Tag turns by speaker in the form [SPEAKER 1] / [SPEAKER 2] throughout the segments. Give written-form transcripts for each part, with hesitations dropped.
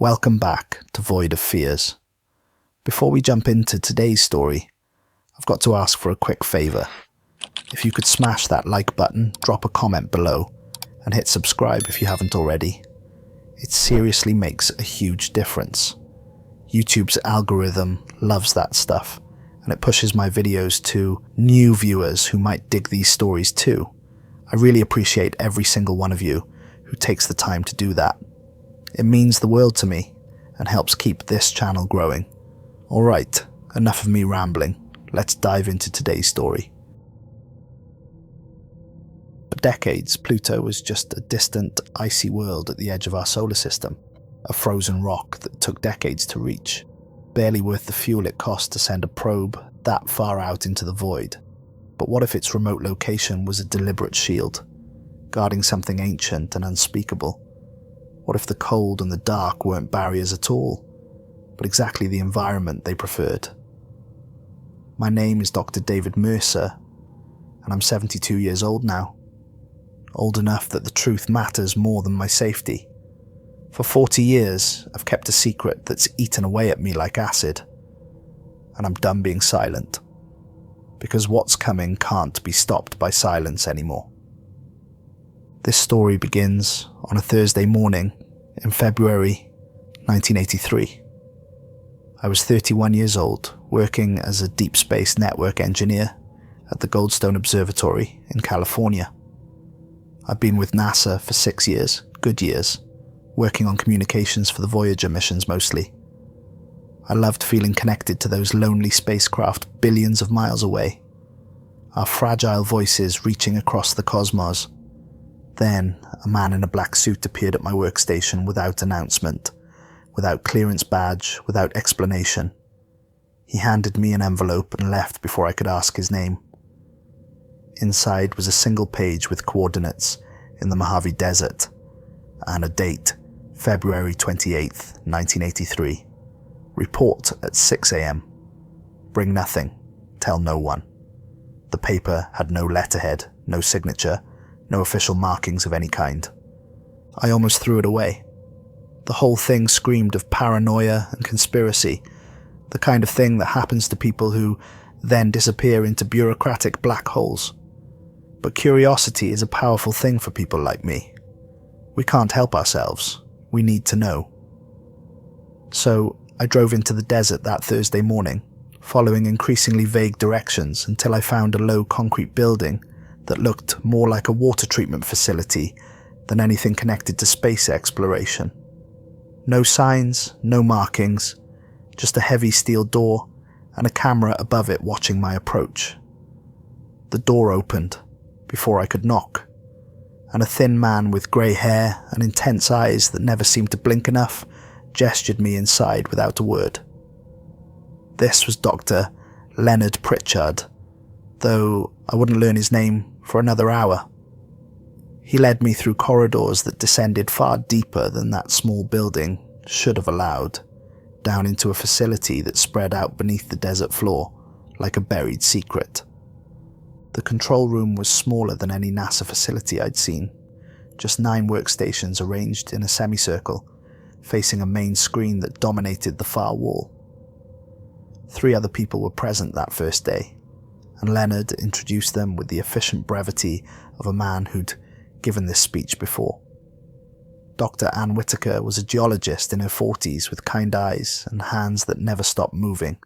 [SPEAKER 1] Welcome back to Void of Fears. Before we jump into today's story, I've got to ask for a quick favour. If you could smash that like button, drop a comment below, and hit subscribe if you haven't already. It seriously makes a huge difference. YouTube's algorithm loves that stuff, and it pushes my videos to new viewers who might dig these stories too. I really appreciate every single one of you who takes the time to do that. It means the world to me and helps keep this channel growing. Alright, enough of me rambling. Let's dive into today's story. For decades, Pluto was just a distant, icy world at the edge of our solar system. A frozen rock that took decades to reach. Barely worth the fuel it cost to send a probe that far out into the void. But what if its remote location was a deliberate shield, guarding something ancient and unspeakable? What if the cold and the dark weren't barriers at all, but exactly the environment they preferred? My name is Dr. David Mercer, and I'm 72 years old now. Old enough that the truth matters more than my safety. For 40 years, I've kept a secret that's eaten away at me like acid, and I'm done being silent, because what's coming can't be stopped by silence anymore. This story begins on a Thursday morning in February 1983. I was 31 years old, working as a deep space network engineer at the Goldstone Observatory in California. I'd been with NASA for 6 years, good years, working on communications for the Voyager missions mostly. I loved feeling connected to those lonely spacecraft billions of miles away, our fragile voices reaching across the cosmos. Then, a man in a black suit appeared at my workstation without announcement, without clearance badge, without explanation. He handed me an envelope and left before I could ask his name. Inside was a single page with coordinates in the Mojave Desert, and a date, February 28th, 1983. Report at 6 a.m. Bring nothing, tell no one. The paper had no letterhead, no signature, no official markings of any kind. I almost threw it away. The whole thing screamed of paranoia and conspiracy, the kind of thing that happens to people who then disappear into bureaucratic black holes. But curiosity is a powerful thing for people like me. We can't help ourselves. We need to know. So I drove into the desert that Thursday morning, following increasingly vague directions until I found a low concrete building that looked more like a water treatment facility than anything connected to space exploration. No signs, no markings, just a heavy steel door and a camera above it watching my approach. The door opened before I could knock, and a thin man with grey hair and intense eyes that never seemed to blink enough gestured me inside without a word. This was Dr. Leonard Pritchard, though I wouldn't learn his name for another hour. He led me through corridors that descended far deeper than that small building should have allowed, down into a facility that spread out beneath the desert floor like a buried secret. The control room was smaller than any NASA facility I'd seen, just 9 workstations arranged in a semicircle, facing a main screen that dominated the far wall. 3 other people were present that first day, and Leonard introduced them with the efficient brevity of a man who'd given this speech before. Dr. Ann Whitaker was a geologist in her 40s with kind eyes and hands that never stopped moving,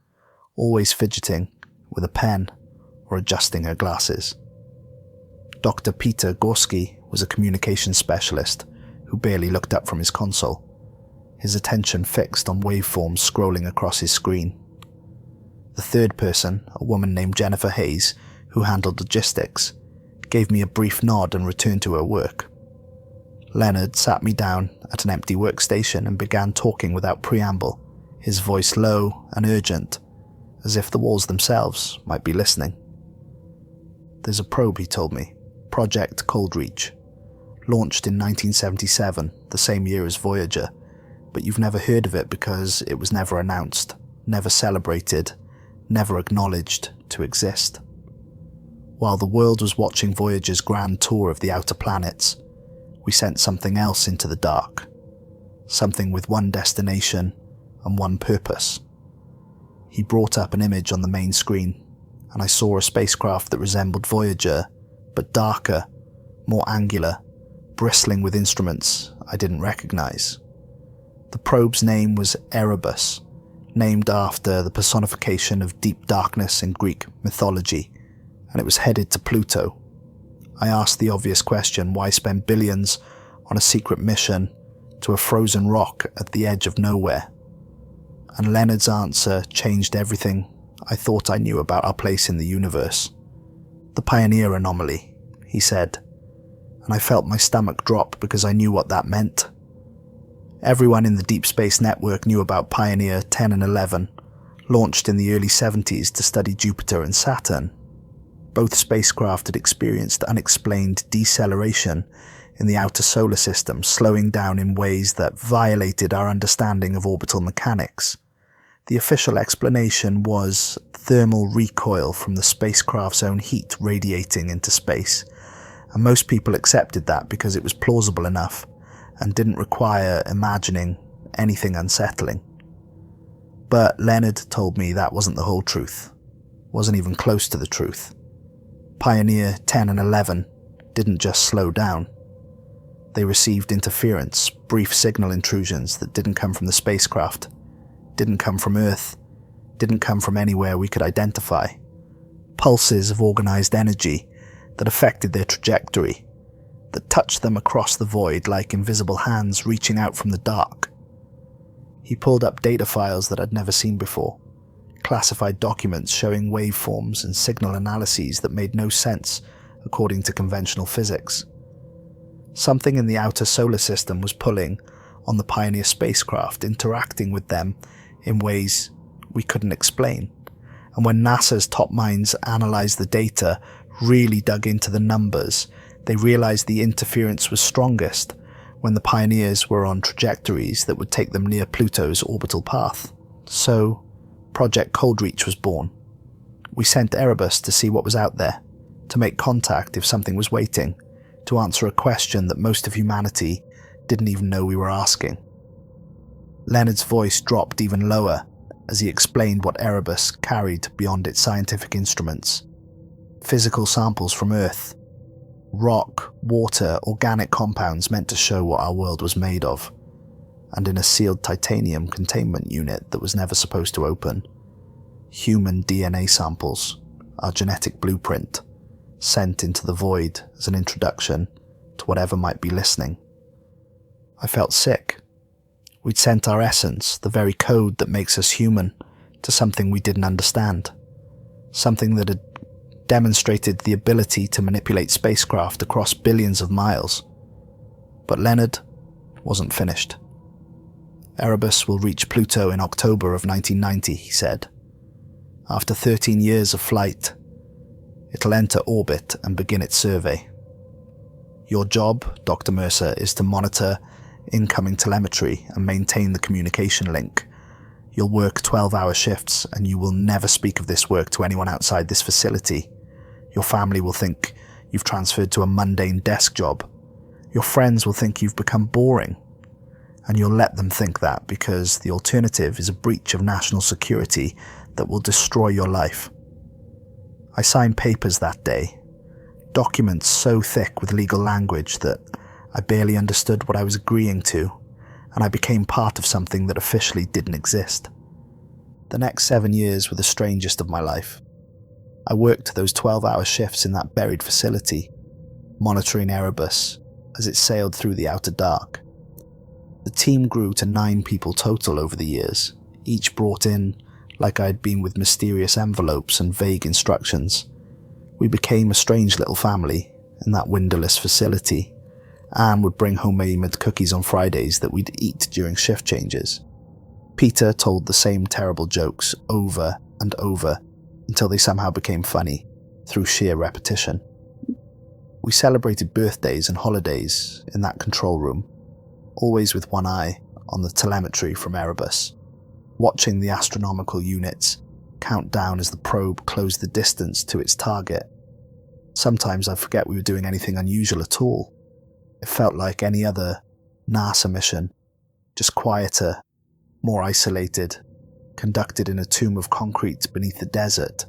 [SPEAKER 1] always fidgeting with a pen or adjusting her glasses. Dr. Peter Gorski was a communications specialist who barely looked up from his console, his attention fixed on waveforms scrolling across his screen. The third person, a woman named Jennifer Hayes, who handled logistics, gave me a brief nod and returned to her work. Leonard sat me down at an empty workstation and began talking without preamble, his voice low and urgent, as if the walls themselves might be listening. There's a probe, he told me, Project Coldreach, launched in 1977, the same year as Voyager, but you've never heard of it because it was never announced, never celebrated, never acknowledged to exist. While the world was watching Voyager's grand tour of the outer planets, we sent something else into the dark. something with one destination and one purpose. He brought up an image on the main screen, and I saw a spacecraft that resembled Voyager, but darker, more angular, bristling with instruments I didn't recognize. The probe's name was Erebus, named after the personification of deep darkness in Greek mythology, and it was headed to Pluto. I asked the obvious question, why spend billions on a secret mission to a frozen rock at the edge of nowhere? And Leonard's answer changed everything I thought I knew about our place in the universe. The Pioneer Anomaly, he said, and I felt my stomach drop because I knew what that meant. Everyone in the Deep Space Network knew about Pioneer 10 and 11, launched in the early 70s to study Jupiter and Saturn. Both spacecraft had experienced unexplained deceleration in the outer solar system, slowing down in ways that violated our understanding of orbital mechanics. The official explanation was thermal recoil from the spacecraft's own heat radiating into space, and most people accepted that because it was plausible enough and didn't require imagining anything unsettling. But Leonard told me that wasn't the whole truth, wasn't even close to the truth. Pioneer 10 and 11 didn't just slow down. They received interference, brief signal intrusions that didn't come from the spacecraft, didn't come from Earth, didn't come from anywhere we could identify. Pulses of organized energy that affected their trajectory, that touched them across the void like invisible hands reaching out from the dark. He pulled up data files that I'd never seen before, classified documents showing waveforms and signal analyses that made no sense according to conventional physics. Something in the outer solar system was pulling on the Pioneer spacecraft, interacting with them in ways we couldn't explain. And when NASA's top minds analysed the data, really dug into the numbers, they realised the interference was strongest when the Pioneers were on trajectories that would take them near Pluto's orbital path. So, Project Coldreach was born. We sent Erebus to see what was out there, to make contact if something was waiting, to answer a question that most of humanity didn't even know we were asking. Leonard's voice dropped even lower as he explained what Erebus carried beyond its scientific instruments. Physical samples from Earth. Rock, water, organic compounds meant to show what our world was made of, and in a sealed titanium containment unit that was never supposed to open. Human DNA samples, our genetic blueprint, sent into the void as an introduction to whatever might be listening. I felt sick. We'd sent our essence, the very code that makes us human, to something we didn't understand. Something that had demonstrated the ability to manipulate spacecraft across billions of miles. But Leonard wasn't finished. Erebus will reach Pluto in October of 1990, he said. After 13 years of flight, it'll enter orbit and begin its survey. Your job, Dr. Mercer, is to monitor incoming telemetry and maintain the communication link. You'll work 12-hour shifts, and you will never speak of this work to anyone outside this facility. Your family will think you've transferred to a mundane desk job. Your friends will think you've become boring. And you'll let them think that because the alternative is a breach of national security that will destroy your life. I signed papers that day, documents so thick with legal language that I barely understood what I was agreeing to, and I became part of something that officially didn't exist. The next 7 years were the strangest of my life. I worked those 12-hour shifts in that buried facility, monitoring Erebus as it sailed through the outer dark. The team grew to 9 people total over the years, each brought in like I had been with mysterious envelopes and vague instructions. We became a strange little family in that windowless facility. Anne would bring homemade cookies on Fridays that we'd eat during shift changes. Peter told the same terrible jokes over and over until they somehow became funny through sheer repetition. We celebrated birthdays and holidays in that control room, always with one eye on the telemetry from Erebus, watching the astronomical units count down as the probe closed the distance to its target. Sometimes I forget we were doing anything unusual at all. It felt like any other NASA mission, just quieter, more isolated, conducted in a tomb of concrete beneath the desert,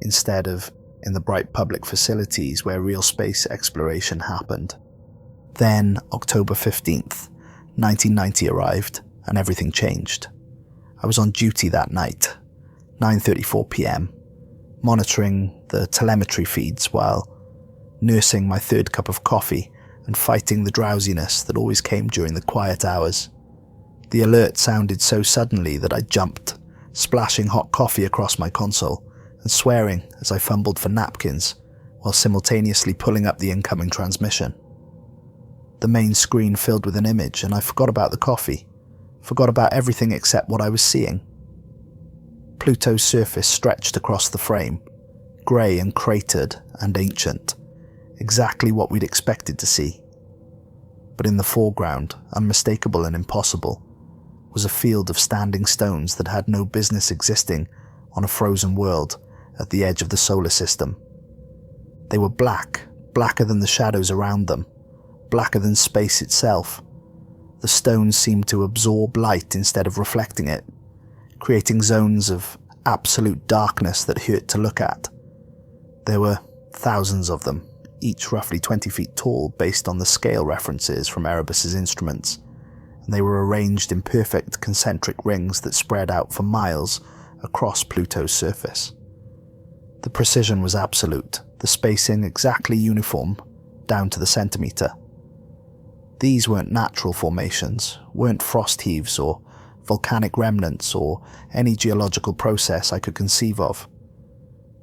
[SPEAKER 1] instead of in the bright public facilities where real space exploration happened. Then, October 15th, 1990 arrived, and everything changed. I was on duty that night, 9:34 p.m, monitoring the telemetry feeds while nursing my third cup of coffee and fighting the drowsiness that always came during the quiet hours. The alert sounded so suddenly that I jumped, splashing hot coffee across my console and swearing as I fumbled for napkins while simultaneously pulling up the incoming transmission. The main screen filled with an image, and I forgot about the coffee, forgot about everything except what I was seeing. Pluto's surface stretched across the frame, grey and cratered and ancient, exactly what we'd expected to see. But in the foreground, unmistakable and impossible, was a field of standing stones that had no business existing on a frozen world at the edge of the solar system. They were black, blacker than the shadows around them, blacker than space itself. The stones seemed to absorb light instead of reflecting it, creating zones of absolute darkness that hurt to look at. There were thousands of them, each roughly 20 feet tall based on the scale references from Erebus's instruments, and they were arranged in perfect concentric rings that spread out for miles across Pluto's surface. The precision was absolute, the spacing exactly uniform, down to the centimetre. These weren't natural formations, weren't frost heaves or volcanic remnants or any geological process I could conceive of.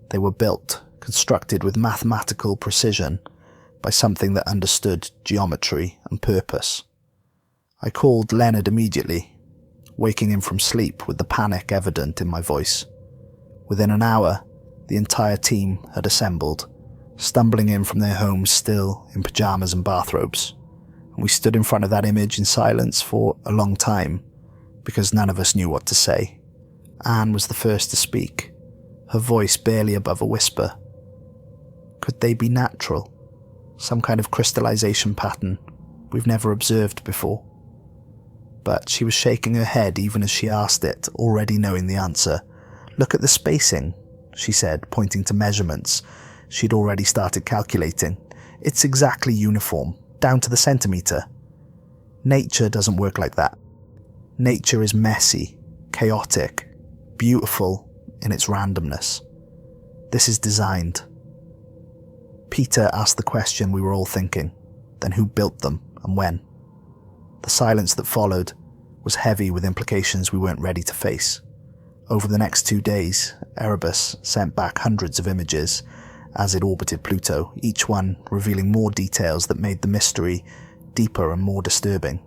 [SPEAKER 1] They were built, constructed with mathematical precision by something that understood geometry and purpose. I called Leonard immediately, waking him from sleep with the panic evident in my voice. Within an hour, the entire team had assembled, stumbling in from their homes still in pyjamas and bathrobes, and we stood in front of that image in silence for a long time, because none of us knew what to say. Anne was the first to speak, her voice barely above a whisper. Could they be natural? Some kind of crystallization pattern we've never observed before? But she was shaking her head even as she asked it, already knowing the answer. Look at the spacing, she said, pointing to measurements she'd already started calculating. It's exactly uniform, down to the centimetre. Nature doesn't work like that. Nature is messy, chaotic, beautiful in its randomness. This is designed. Peter asked the question we were all thinking, then who built them and when? The silence that followed was heavy with implications we weren't ready to face. Over the next 2 days, Erebus sent back hundreds of images as it orbited Pluto, each one revealing more details that made the mystery deeper and more disturbing.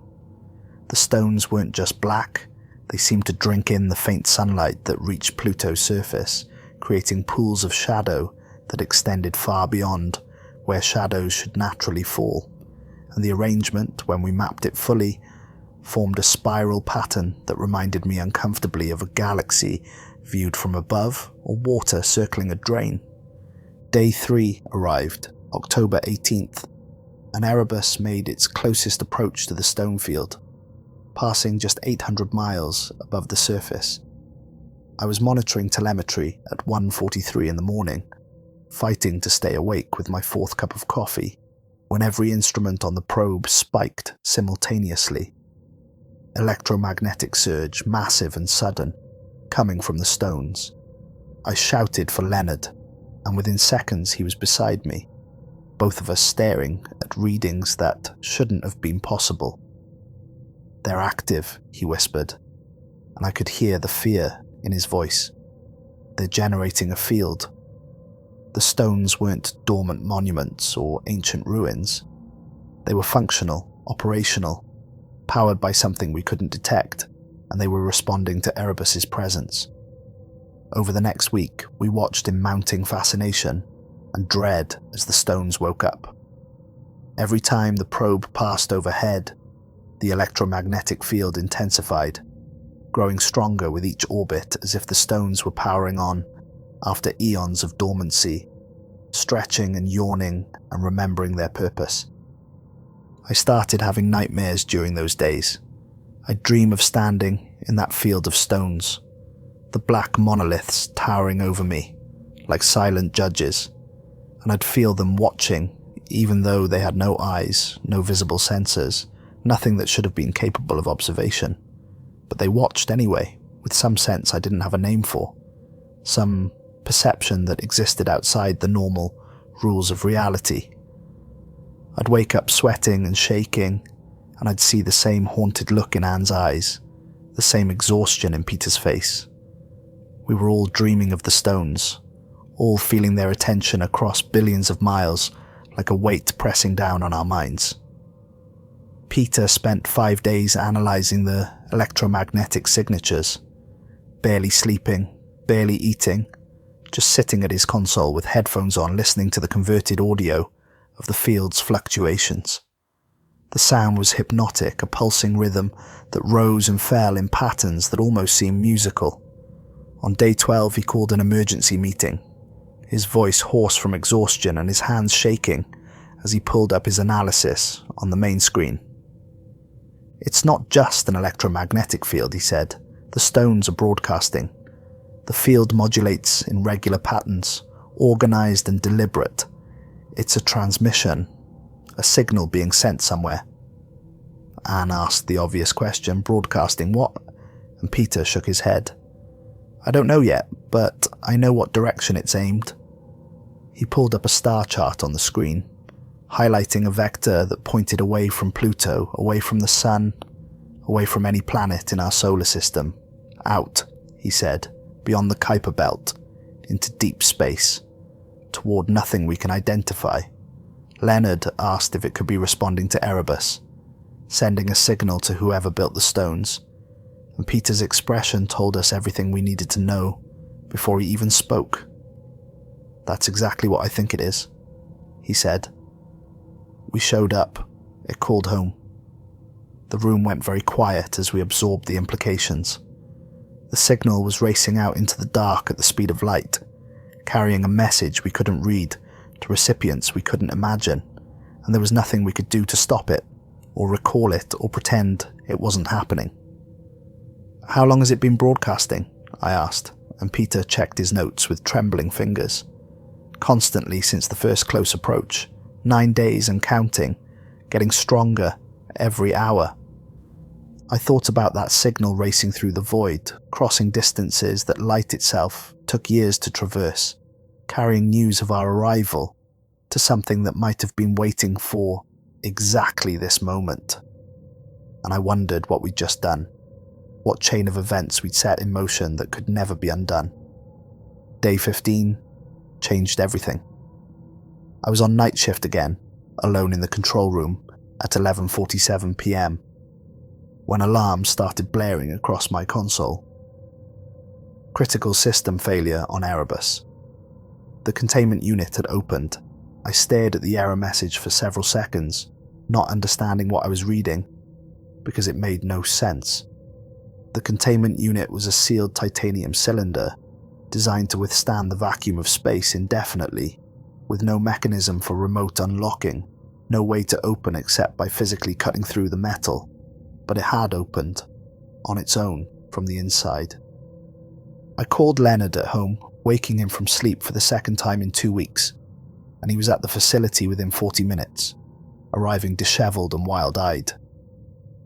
[SPEAKER 1] The stones weren't just black, they seemed to drink in the faint sunlight that reached Pluto's surface, creating pools of shadow that extended far beyond where shadows should naturally fall, and the arrangement, when we mapped it fully, formed a spiral pattern that reminded me uncomfortably of a galaxy viewed from above or water circling a drain. Day 3 arrived, October 18th, and Erebus made its closest approach to the stone field, passing just 800 miles above the surface. I was monitoring telemetry at 1:43 in the morning, fighting to stay awake with my fourth cup of coffee, when every instrument on the probe spiked simultaneously. Electromagnetic surge, massive and sudden, coming from the stones. I shouted for Leonard, and within seconds he was beside me, both of us staring at readings that shouldn't have been possible. "They're active," he whispered, and I could hear the fear in his voice. "They're generating a field." The stones weren't dormant monuments or ancient ruins. They were functional, operational, powered by something we couldn't detect, and they were responding to Erebus's presence. Over the next week, we watched in mounting fascination and dread as the stones woke up. Every time the probe passed overhead, the electromagnetic field intensified, growing stronger with each orbit as if the stones were powering on after eons of dormancy, stretching and yawning and remembering their purpose. I started having nightmares during those days. I'd dream of standing in that field of stones, the black monoliths towering over me, like silent judges, and I'd feel them watching, even though they had no eyes, no visible sensors, nothing that should have been capable of observation. But they watched anyway, with some sense I didn't have a name for, some perception that existed outside the normal rules of reality. I'd wake up sweating and shaking, and I'd see the same haunted look in Anne's eyes, the same exhaustion in Peter's face. We were all dreaming of the stones, all feeling their attention across billions of miles like a weight pressing down on our minds. Peter spent 5 days analysing the electromagnetic signatures, barely sleeping, barely eating, just sitting at his console with headphones on listening to the converted audio of the field's fluctuations. The sound was hypnotic, a pulsing rhythm that rose and fell in patterns that almost seemed musical. On day 12 he called an emergency meeting, his voice hoarse from exhaustion and his hands shaking as he pulled up his analysis on the main screen. "It's not just an electromagnetic field," he said. "The stones are broadcasting. The field modulates in regular patterns, organised and deliberate. It's a transmission, a signal being sent somewhere." Anne asked the obvious question, "Broadcasting what?" And Peter shook his head. "I don't know yet, but I know what direction it's aimed." He pulled up a star chart on the screen, highlighting a vector that pointed away from Pluto, away from the Sun, away from any planet in our solar system. "Out," he said, "beyond the Kuiper belt, into deep space, toward nothing we can identify." Leonard asked if it could be responding to Erebus, sending a signal to whoever built the stones, and Peter's expression told us everything we needed to know before he even spoke. "That's exactly what I think it is," he said. We showed up. It called home. The room went very quiet as we absorbed the implications. The signal was racing out into the dark at the speed of light, carrying a message we couldn't read to recipients we couldn't imagine, and there was nothing we could do to stop it, or recall it, or pretend it wasn't happening. "How long has it been broadcasting?" I asked, and Peter checked his notes with trembling fingers. "Constantly since the first close approach. 9 days and counting, getting stronger every hour." I thought about that signal racing through the void, crossing distances that light itself took years to traverse, carrying news of our arrival to something that might have been waiting for exactly this moment. And I wondered what we'd just done, what chain of events we'd set in motion that could never be undone. Day 15 changed everything. I was on night shift again, alone in the control room at 11:47 p.m, when alarms started blaring across my console. Critical system failure on Erebus. The containment unit had opened. I stared at the error message for several seconds, not understanding what I was reading, because it made no sense. The containment unit was a sealed titanium cylinder, designed to withstand the vacuum of space indefinitely, with no mechanism for remote unlocking, no way to open except by physically cutting through the metal. But it had opened, on its own, from the inside. I called Leonard at home, waking him from sleep for the second time in 2 weeks, and he was at the facility within 40 minutes, arriving dishevelled and wild-eyed.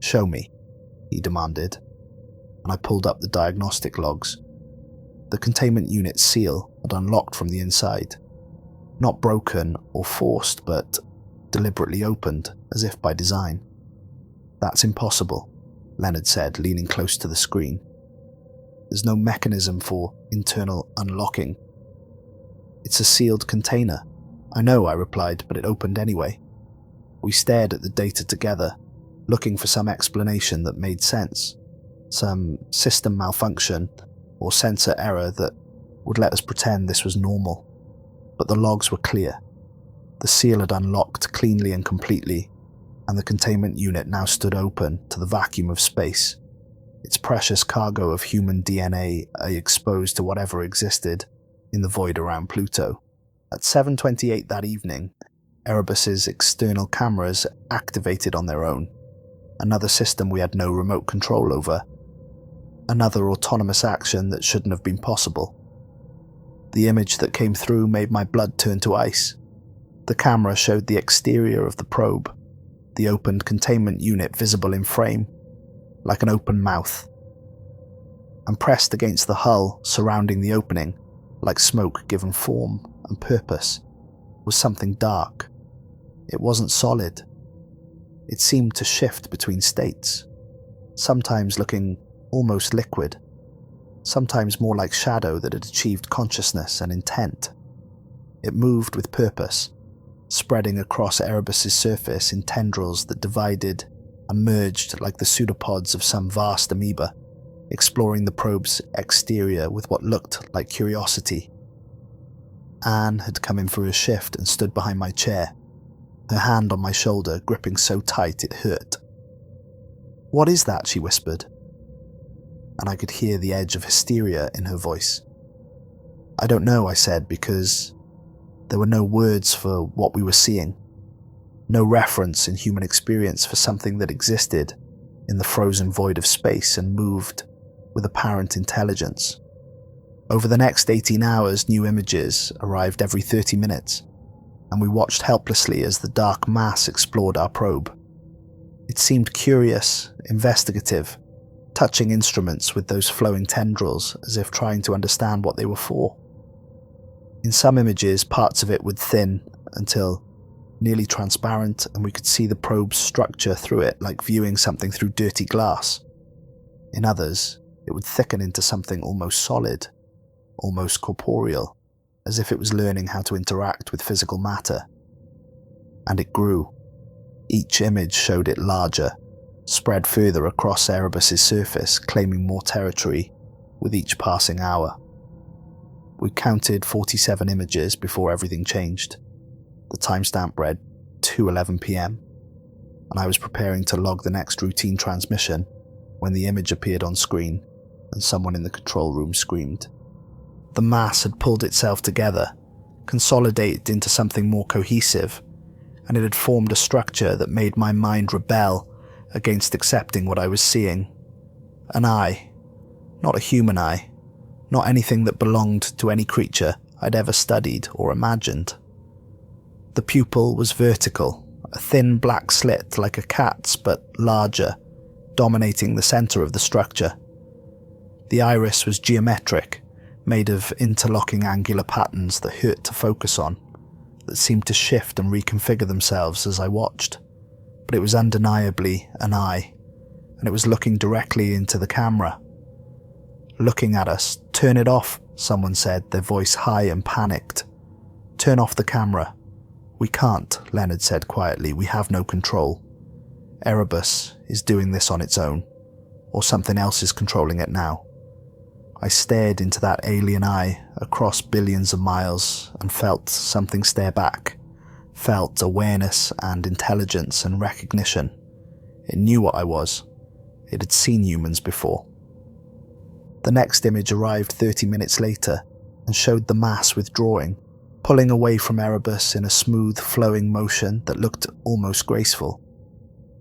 [SPEAKER 1] "Show me," he demanded, and I pulled up the diagnostic logs. The containment unit's seal had unlocked from the inside. Not broken or forced, but deliberately opened, as if by design. "That's impossible," Leonard said, leaning close to the screen. "There's no mechanism for internal unlocking. It's a sealed container." "I know," I replied, "but it opened anyway." We stared at the data together, looking for some explanation that made sense, some system malfunction or sensor error that would let us pretend this was normal. But the logs were clear. The seal had unlocked cleanly and completely, and the containment unit now stood open to the vacuum of space, its precious cargo of human DNA exposed to whatever existed in the void around Pluto. At 7:28 that evening, Erebus's external cameras activated on their own, another system we had no remote control over, another autonomous action that shouldn't have been possible. The image that came through made my blood turn to ice. The camera showed the exterior of the probe, the opened containment unit visible in frame, like an open mouth. And pressed against the hull surrounding the opening, like smoke given form and purpose, was something dark. It wasn't solid. It seemed to shift between states, sometimes looking almost liquid, sometimes more like shadow that had achieved consciousness and intent. It moved with purpose, spreading across Erebus's surface in tendrils that divided and merged like the pseudopods of some vast amoeba, exploring the probe's exterior with what looked like curiosity. Anne had come in for a shift and stood behind my chair, her hand on my shoulder gripping so tight it hurt. "What is that?" she whispered, and I could hear the edge of hysteria in her voice. "I don't know," I said, because there were no words for what we were seeing, no reference in human experience for something that existed in the frozen void of space and moved with apparent intelligence. Over the next 18 hours, new images arrived every 30 minutes, and we watched helplessly as the dark mass explored our probe. It seemed curious, investigative, touching instruments with those flowing tendrils as if trying to understand what they were for. In some images, parts of it would thin until nearly transparent, and we could see the probe's structure through it like viewing something through dirty glass. In others, it would thicken into something almost solid, almost corporeal, as if it was learning how to interact with physical matter. And it grew. Each image showed it larger, spread further across Erebus's surface, claiming more territory with each passing hour. We counted 47 images before everything changed. The timestamp read 2:11 p.m, and I was preparing to log the next routine transmission when the image appeared on screen and someone in the control room screamed. The mass had pulled itself together, consolidated into something more cohesive, and it had formed a structure that made my mind rebel against accepting what I was seeing. An eye, not a human eye, not anything that belonged to any creature I'd ever studied or imagined. The pupil was vertical, a thin black slit like a cat's but larger, dominating the center of the structure. The iris was geometric, made of interlocking angular patterns that hurt to focus on, that seemed to shift and reconfigure themselves as I watched. But it was undeniably an eye, and it was looking directly into the camera. Looking at us. "Turn it off," someone said, their voice high and panicked. "Turn off the camera." "We can't," Leonard said quietly. "We have no control. Erebus is doing this on its own, or something else is controlling it now." I stared into that alien eye across billions of miles and felt something stare back, felt awareness and intelligence and recognition. It knew what I was. It had seen humans before. The next image arrived 30 minutes later and showed the mass withdrawing, pulling away from Erebus in a smooth, flowing motion that looked almost graceful.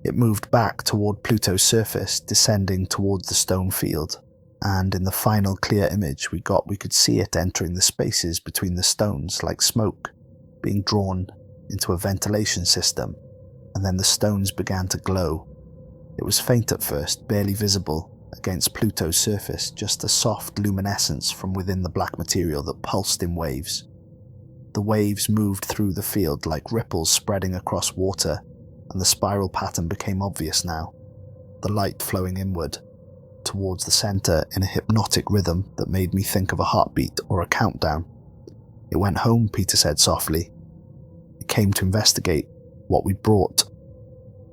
[SPEAKER 1] It moved back toward Pluto's surface, descending towards the stone field, and in the final clear image we could see it entering the spaces between the stones like smoke, being drawn into a ventilation system, and then the stones began to glow. It was faint at first, barely visible against Pluto's surface, just a soft luminescence from within the black material that pulsed in waves. The waves moved through the field like ripples spreading across water, and the spiral pattern became obvious now, the light flowing inward, towards the center in a hypnotic rhythm that made me think of a heartbeat or a countdown. "It went home," Peter said softly. "It came to investigate what we brought,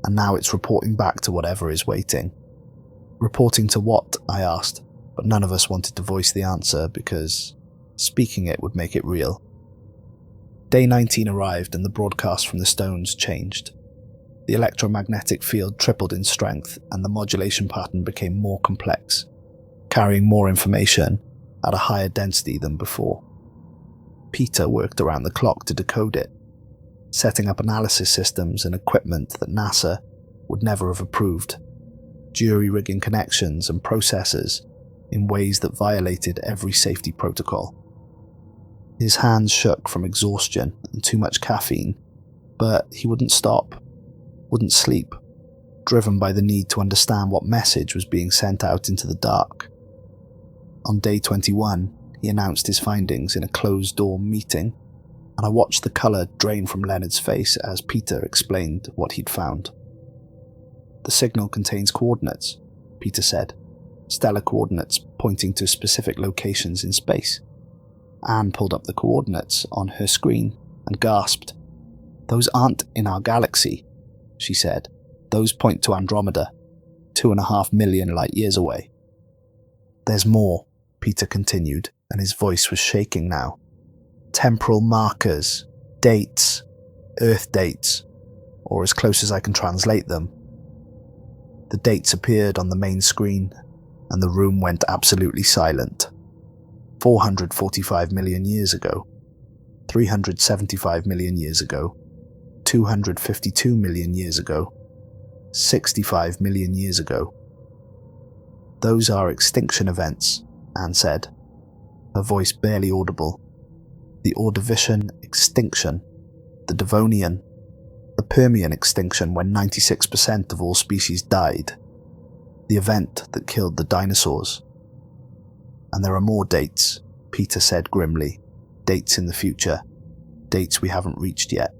[SPEAKER 1] and now it's reporting back to whatever is waiting." "Reporting to what?" I asked, but none of us wanted to voice the answer because speaking it would make it real. Day 19 arrived and the broadcast from the stones changed. The electromagnetic field tripled in strength and the modulation pattern became more complex, carrying more information at a higher density than before. Peter worked around the clock to decode it, setting up analysis systems and equipment that NASA would never have approved, jury-rigging connections and processes in ways that violated every safety protocol. His hands shook from exhaustion and too much caffeine, but he wouldn't stop, wouldn't sleep, driven by the need to understand what message was being sent out into the dark. On day 21, he announced his findings in a closed-door meeting, and I watched the colour drain from Leonard's face as Peter explained what he'd found. "The signal contains coordinates," Peter said, "stellar coordinates pointing to specific locations in space." Anne pulled up the coordinates on her screen and gasped. "Those aren't in our galaxy," she said. "Those point to Andromeda, 2.5 million light-years away." "There's more," Peter continued, and his voice was shaking now. "Temporal markers, dates, Earth dates, or as close as I can translate them." The dates appeared on the main screen, and the room went absolutely silent. 445 million years ago, 375 million years ago, 252 million years ago, 65 million years ago. "Those are extinction events," Anne said, her voice barely audible. "The Ordovician extinction, the Devonian, the Permian extinction when 96% of all species died, the event that killed the dinosaurs. And there are more dates," Peter said grimly, "dates in the future, dates we haven't reached yet."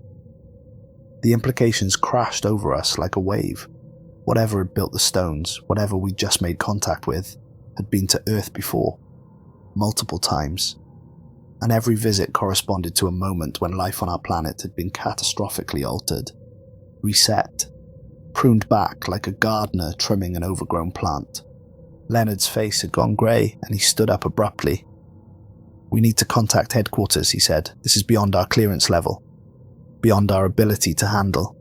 [SPEAKER 1] The implications crashed over us like a wave. Whatever had built the stones, whatever we just made contact with, had been to Earth before, multiple times, and every visit corresponded to a moment when life on our planet had been catastrophically altered, reset, pruned back like a gardener trimming an overgrown plant. Leonard's face had gone grey, and he stood up abruptly. "We need to contact headquarters," he said. "This is beyond our clearance level, beyond our ability to handle."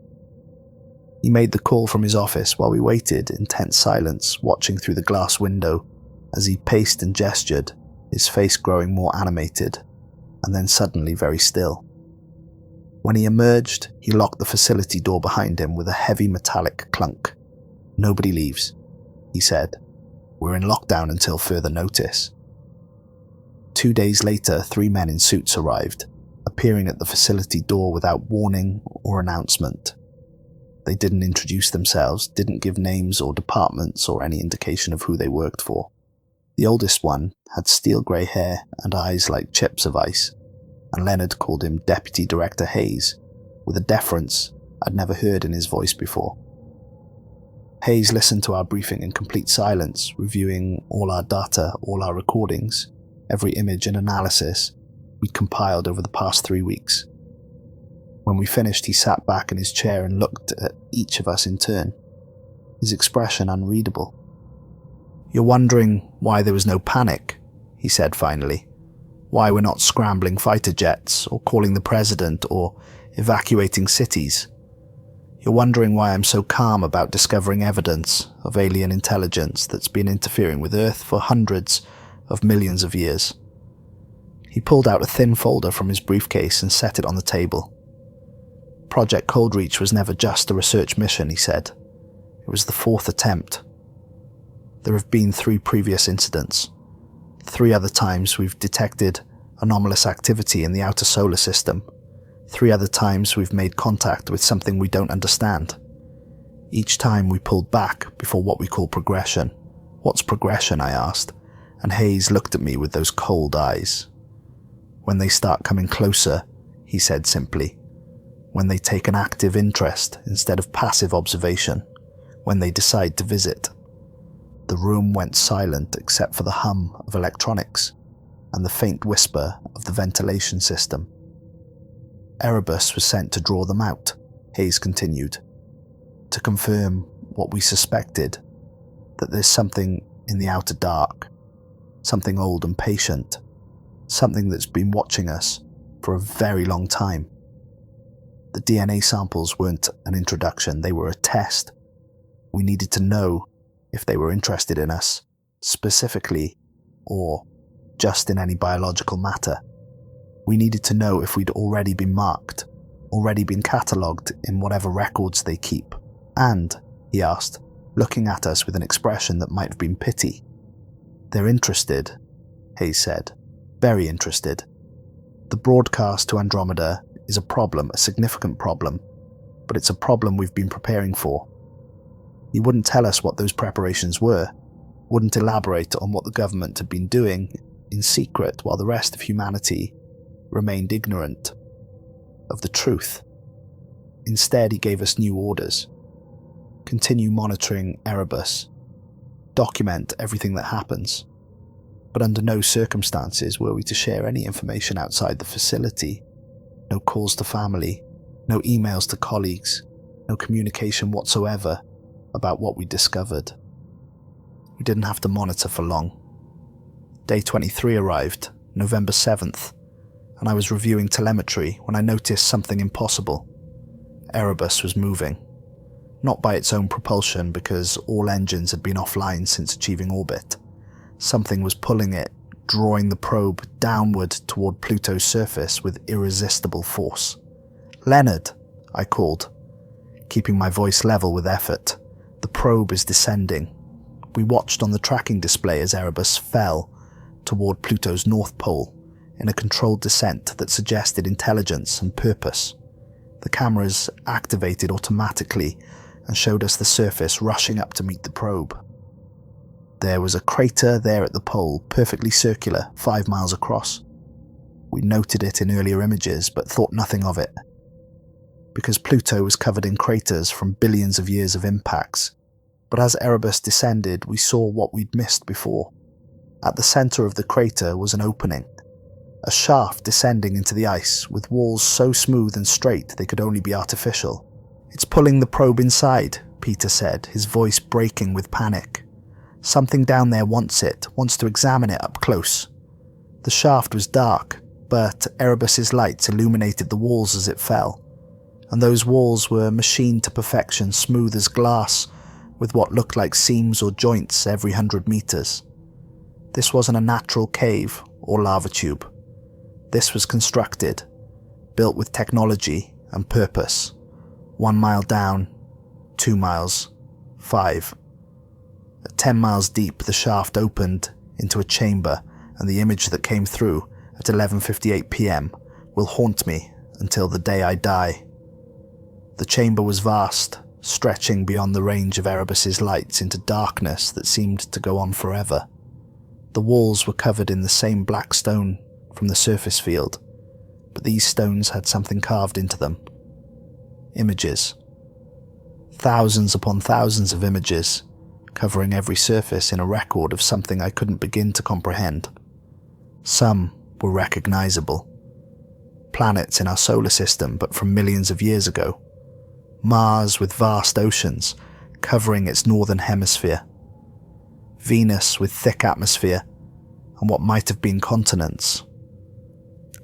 [SPEAKER 1] He made the call from his office while we waited in tense silence, watching through the glass window as he paced and gestured, his face growing more animated, and then suddenly very still. When he emerged, he locked the facility door behind him with a heavy metallic clunk. "Nobody leaves," he said. "We're in lockdown until further notice." 2 days later, 3 men in suits arrived, appearing at the facility door without warning or announcement. They didn't introduce themselves, didn't give names or departments or any indication of who they worked for. The oldest one had steel grey hair and eyes like chips of ice, and Leonard called him Deputy Director Hayes, with a deference I'd never heard in his voice before. Hayes listened to our briefing in complete silence, reviewing all our data, all our recordings, every image and analysis we'd compiled over the past 3 weeks. When we finished, he sat back in his chair and looked at each of us in turn, his expression unreadable. "You're wondering why there was no panic," he said finally. "Why we're not scrambling fighter jets, or calling the president, or evacuating cities. You're wondering why I'm so calm about discovering evidence of alien intelligence that's been interfering with Earth for hundreds of millions of years." He pulled out a thin folder from his briefcase and set it on the table. "Project Coldreach was never just a research mission," he said. "It was the 4th attempt. There have been 3 previous incidents. 3 other times we've detected anomalous activity in the outer solar system. 3 other times we've made contact with something we don't understand. Each time we pulled back before what we call progression." "What's progression?" I asked, and Hayes looked at me with those cold eyes. "When they start coming closer," he said simply. "When they take an active interest instead of passive observation. When they decide to visit." The room went silent except for the hum of electronics and the faint whisper of the ventilation system. "Erebus was sent to draw them out," Hayes continued, "to confirm what we suspected, that there's something in the outer dark, something old and patient, something that's been watching us for a very long time. The DNA samples weren't an introduction, they were a test. We needed to know if they were interested in us, specifically, or just in any biological matter. We needed to know if we'd already been marked, already been catalogued in whatever records they keep, and he asked, looking at us with an expression that might have been pity. "They're interested," Hayes said. "Very interested. The broadcast to Andromeda is a problem, a significant problem, but it's a problem we've been preparing for." He wouldn't tell us what those preparations were, wouldn't elaborate on what the government had been doing in secret while the rest of humanity remained ignorant of the truth. Instead, he gave us new orders. Continue monitoring Erebus. Document everything that happens. But under no circumstances were we to share any information outside the facility. No calls to family, no emails to colleagues, no communication whatsoever about what we discovered. We didn't have to monitor for long. Day 23 arrived, November 7th, and I was reviewing telemetry when I noticed something impossible. Erebus was moving. Not by its own propulsion, because all engines had been offline since achieving orbit. Something was pulling it, drawing the probe downward toward Pluto's surface with irresistible force. "Leonard," I called, keeping my voice level with effort. "The probe is descending." We watched on the tracking display as Erebus fell toward Pluto's north pole in a controlled descent that suggested intelligence and purpose. The cameras activated automatically and showed us the surface rushing up to meet the probe. There was a crater there at the pole, perfectly circular, 5 miles across. We noted it in earlier images, but thought nothing of it. Because Pluto was covered in craters from billions of years of impacts, but as Erebus descended, we saw what we'd missed before. At the center of the crater was an opening, a shaft descending into the ice, with walls so smooth and straight they could only be artificial. "It's pulling the probe inside," Peter said, his voice breaking with panic. "Something down there wants to examine it up close." The shaft was dark, but Erebus's lights illuminated the walls as it fell, and those walls were machined to perfection, smooth as glass, with what looked like seams or joints every 100 meters. This wasn't a natural cave or lava tube. This was constructed, built with technology and purpose. 1 mile down, 2 miles, 5. At 10 miles deep, the shaft opened into a chamber, and the image that came through at 11:58 p.m. will haunt me until the day I die. The chamber was vast, stretching beyond the range of Erebus's lights into darkness that seemed to go on forever. The walls were covered in the same black stone from the surface field, but these stones had something carved into them. Images. Thousands upon thousands of images, covering every surface in a record of something I couldn't begin to comprehend. Some were recognizable. Planets in our solar system, but from millions of years ago. Mars with vast oceans covering its northern hemisphere. Venus with thick atmosphere and what might have been continents.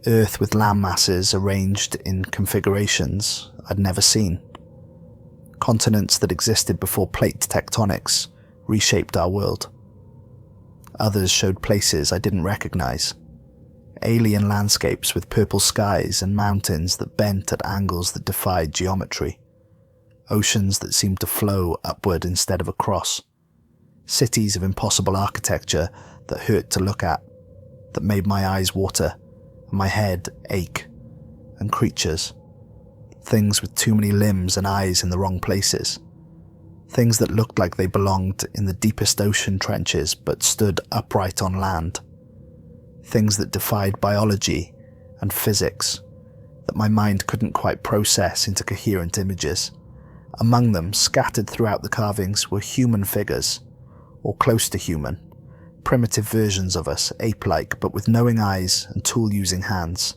[SPEAKER 1] Earth with land masses arranged in configurations I'd never seen. Continents that existed before plate tectonics reshaped our world. Others showed places I didn't recognize. Alien landscapes with purple skies and mountains that bent at angles that defied geometry. Oceans that seemed to flow upward instead of across. Cities of impossible architecture that hurt to look at, that made my eyes water and my head ache. And creatures. Things with too many limbs and eyes in the wrong places. Things that looked like they belonged in the deepest ocean trenches but stood upright on land. Things that defied biology and physics, that my mind couldn't quite process into coherent images. Among them, scattered throughout the carvings, were human figures, or close to human, primitive versions of us, ape-like, but with knowing eyes and tool-using hands.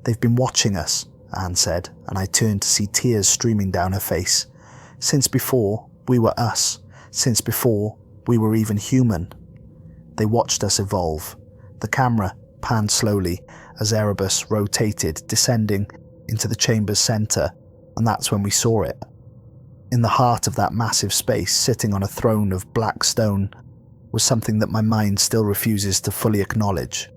[SPEAKER 1] "They've been watching us," Anne said, and I turned to see tears streaming down her face. "Since before we were us, since before we were even human." They watched us evolve. The camera panned slowly as Erebus rotated, descending into the chamber's center, and that's when we saw it. In the heart of that massive space, sitting on a throne of black stone, was something that my mind still refuses to fully acknowledge.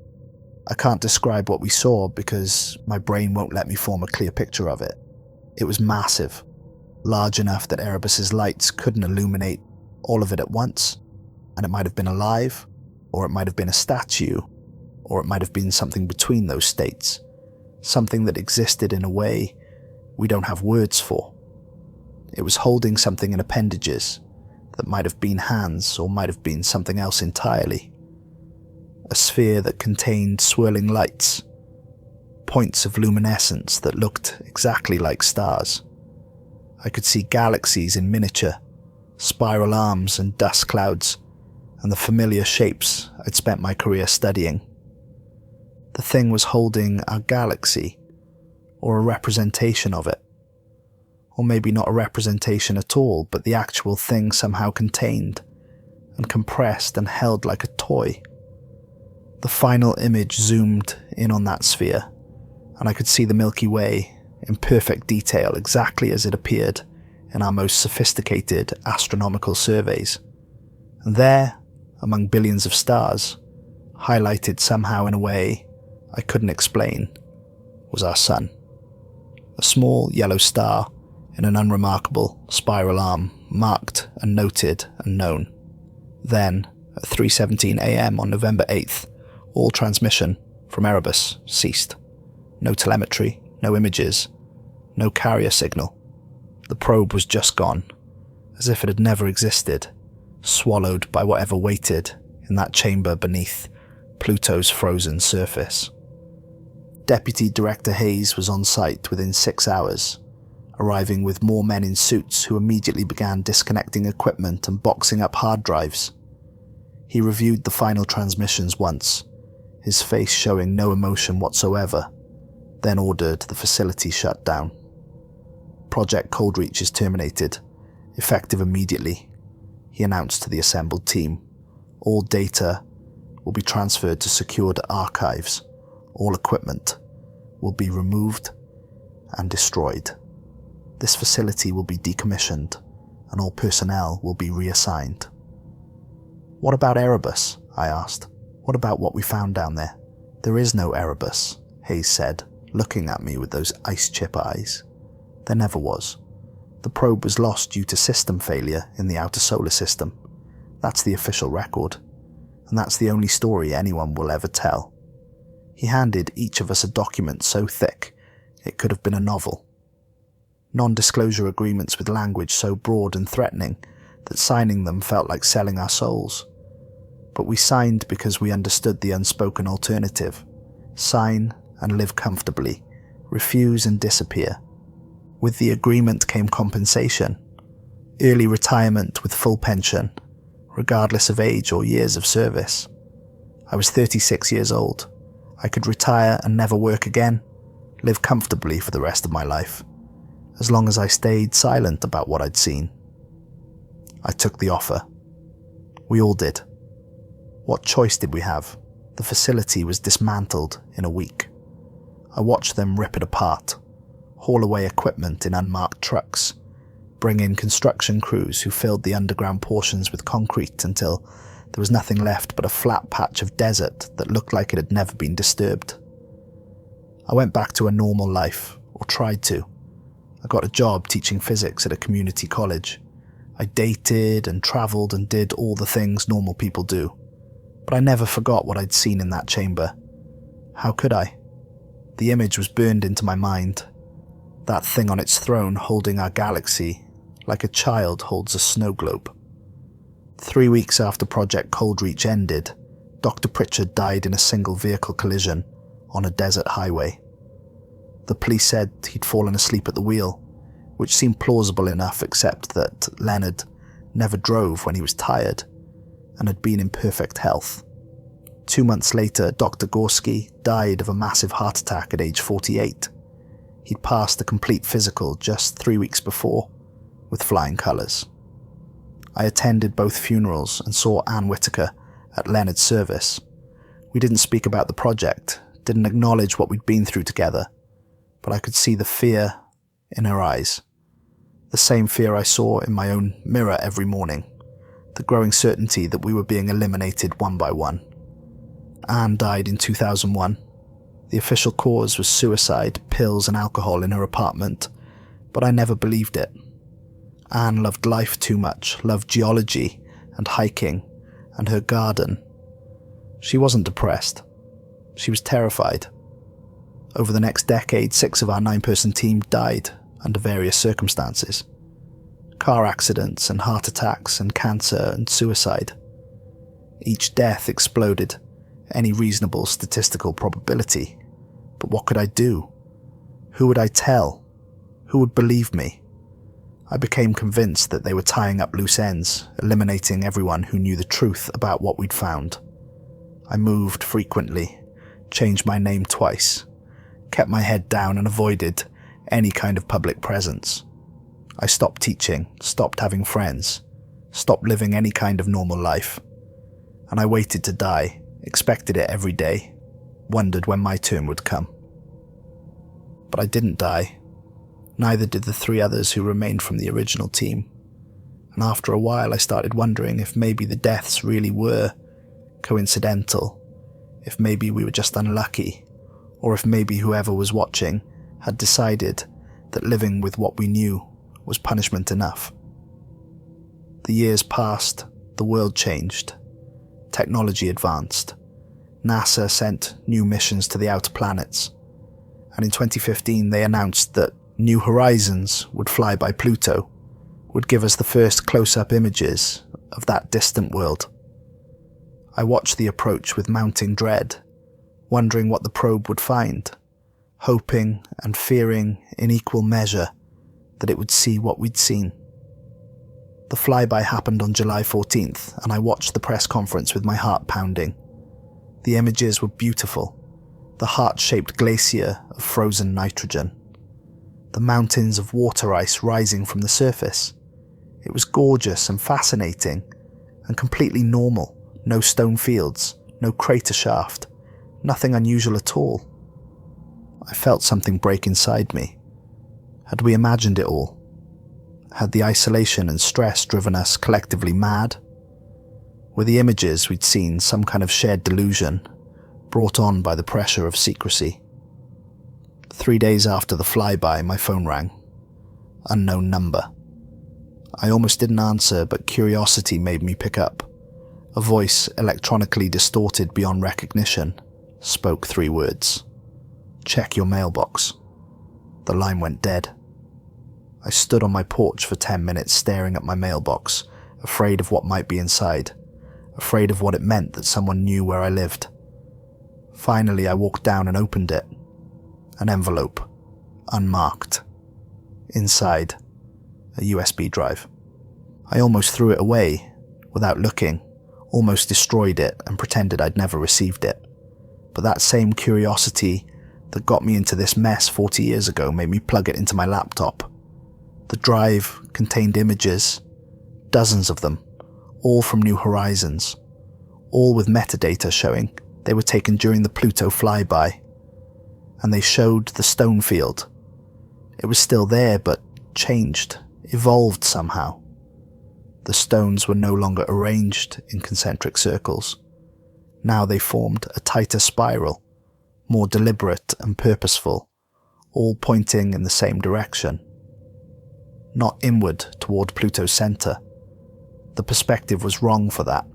[SPEAKER 1] I can't describe what we saw because my brain won't let me form a clear picture of it. It was massive. large enough that Erebus's lights couldn't illuminate all of it at once, and it might have been alive, or it might have been a statue, or it might have been something between those states, something that existed in a way we don't have words for. It was holding something in appendages that might have been hands or might have been something else entirely. A sphere that contained swirling lights, points of luminescence that looked exactly like stars. I could see galaxies in miniature, spiral arms and dust clouds, and the familiar shapes I'd spent my career studying. The thing was holding our galaxy, or a representation of it. Or maybe not a representation at all, but the actual thing somehow contained and compressed and held like a toy. The final image zoomed in on that sphere, and I could see the Milky Way in perfect detail, exactly as it appeared in our most sophisticated astronomical surveys. And there, among billions of stars, highlighted somehow in a way I couldn't explain, was our sun. A small yellow star in an unremarkable spiral arm, marked and noted and known. Then, at 3:17 a.m. on November 8th, all transmission from Erebus ceased. No telemetry, no images, no carrier signal. The probe was just gone, as if it had never existed, swallowed by whatever waited in that chamber beneath Pluto's frozen surface. Deputy Director Hayes was on site within 6 hours, arriving with more men in suits who immediately began disconnecting equipment and boxing up hard drives. He reviewed the final transmissions once, his face showing no emotion whatsoever, then ordered the facility shut down. Project Coldreach is terminated, effective immediately, he announced to the assembled team. All data will be transferred to secured archives. All equipment will be removed and destroyed. This facility will be decommissioned, and all personnel will be reassigned. What about Erebus? I asked. What about what we found down there? There is no Erebus, Hayes said, looking at me with those ice chip eyes. There never was. The probe was lost due to system failure in the outer solar system. That's the official record, and that's the only story anyone will ever tell. He handed each of us a document so thick it could have been a novel. Non-disclosure agreements with language so broad and threatening that signing them felt like selling our souls. But we signed because we understood the unspoken alternative. Sign and live comfortably, refuse and disappear. With the agreement came compensation, early retirement with full pension, regardless of age or years of service. I was 36 years old. I could retire and never work again, live comfortably for the rest of my life, as long as I stayed silent about what I'd seen. I took the offer. We all did. What choice did we have? The facility was dismantled in a week. I watched them rip it apart, haul away equipment in unmarked trucks, bring in construction crews who filled the underground portions with concrete until there was nothing left but a flat patch of desert that looked like it had never been disturbed. I went back to a normal life, or tried to. I got a job teaching physics at a community college. I dated and travelled and did all the things normal people do. But I never forgot what I'd seen in that chamber. How could I? The image was burned into my mind. That thing on its throne holding our galaxy, like a child holds a snow globe. 3 weeks after Project Coldreach ended, Dr. Pritchard died in a single vehicle collision on a desert highway. The police said he'd fallen asleep at the wheel, which seemed plausible enough except that Leonard never drove when he was tired and had been in perfect health. 2 months later, Dr. Gorski died of a massive heart attack at age 48. He'd passed a complete physical just 3 weeks before, with flying colours. I attended both funerals and saw Anne Whitaker at Leonard's service. We didn't speak about the project, didn't acknowledge what we'd been through together, but I could see the fear in her eyes. The same fear I saw in my own mirror every morning, the growing certainty that we were being eliminated one by one. Anne died in 2001. The official cause was suicide, pills and alcohol in her apartment, but I never believed it. Anne loved life too much, loved geology and hiking and her garden. She wasn't depressed. She was terrified. Over the next decade, 6 of our 9-person team died under various circumstances. Car accidents and heart attacks and cancer and suicide. Each death exploded any reasonable statistical probability. But what could I do? Who would I tell? Who would believe me? I became convinced that they were tying up loose ends, eliminating everyone who knew the truth about what we'd found. I moved frequently, changed my name twice, kept my head down and avoided any kind of public presence. I stopped teaching, stopped having friends, stopped living any kind of normal life. And I waited to die, expected it every day, wondered when my turn would come. But I didn't die. Neither did the 3 others who remained from the original team. And after a while I started wondering if maybe the deaths really were coincidental, if maybe we were just unlucky, or if maybe whoever was watching had decided that living with what we knew was punishment enough. The years passed, the world changed, technology advanced, NASA sent new missions to the outer planets, and in 2015 they announced that New Horizons would fly by Pluto, would give us the first close-up images of that distant world. I watched the approach with mounting dread, wondering what the probe would find, hoping and fearing in equal measure that it would see what we'd seen. The flyby happened on July 14th, and I watched the press conference with my heart pounding. The images were beautiful, the heart-shaped glacier of frozen nitrogen, the mountains of water ice rising from the surface. It was gorgeous and fascinating, and completely normal. No stone fields, no crater shaft, nothing unusual at all. I felt something break inside me. Had we imagined it all? Had the isolation and stress driven us collectively mad? Were the images we'd seen some kind of shared delusion, brought on by the pressure of secrecy? 3 days after the flyby, my phone rang. Unknown number. I almost didn't answer, but curiosity made me pick up. A voice, electronically distorted beyond recognition, spoke 3 words. "Check your mailbox." The line went dead. I stood on my porch for 10 minutes staring at my mailbox, afraid of what might be inside, afraid of what it meant that someone knew where I lived. Finally, I walked down and opened it. An envelope, unmarked. Inside, a USB drive. I almost threw it away, without looking, almost destroyed it and pretended I'd never received it. But that same curiosity that got me into this mess 40 years ago made me plug it into my laptop. The drive contained images, dozens of them, all from New Horizons, all with metadata showing they were taken during the Pluto flyby. And they showed the stone field. It was still there, but changed, evolved somehow. The stones were no longer arranged in concentric circles. Now they formed a tighter spiral, more deliberate and purposeful, all pointing in the same direction. Not inward toward Pluto's center. The perspective was wrong for that.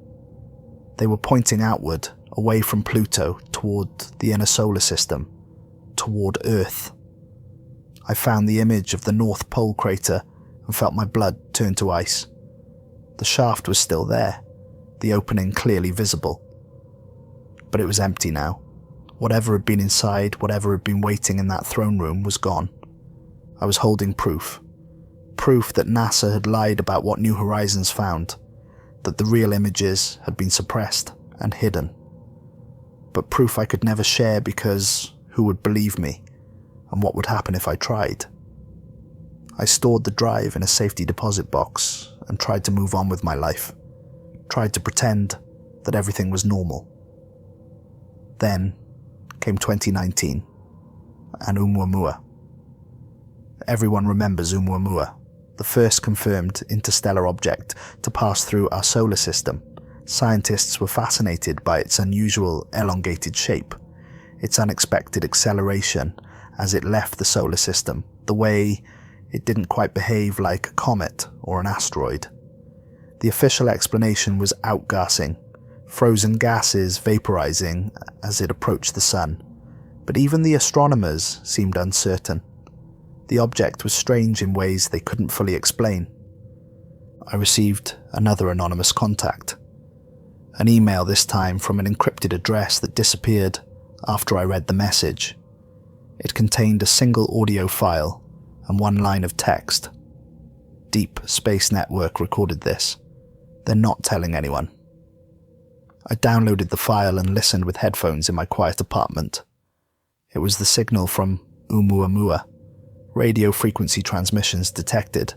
[SPEAKER 1] They were pointing outward, away from Pluto, toward the inner solar system, toward Earth. I found the image of the North Pole crater and felt my blood turn to ice. The shaft was still there, the opening clearly visible. But it was empty now. Whatever had been inside, whatever had been waiting in that throne room was gone. I was holding proof. Proof that NASA had lied about what New Horizons found, that the real images had been suppressed and hidden. But proof I could never share because who would believe me, and what would happen if I tried? I stored the drive in a safety deposit box and tried to move on with my life, tried to pretend that everything was normal. Then came 2019, and Oumuamua. Everyone remembers Oumuamua, the first confirmed interstellar object to pass through our solar system. Scientists were fascinated by its unusual elongated shape, its unexpected acceleration as it left the solar system, the way it didn't quite behave like a comet or an asteroid. The official explanation was outgassing, frozen gases vaporizing as it approached the sun, but even the astronomers seemed uncertain. The object was strange in ways they couldn't fully explain. I received another anonymous contact. An email this time from an encrypted address that disappeared after I read the message. It contained a single audio file and one line of text. Deep Space Network recorded this. They're not telling anyone. I downloaded the file and listened with headphones in my quiet apartment. It was the signal from Oumuamua, radio frequency transmissions detected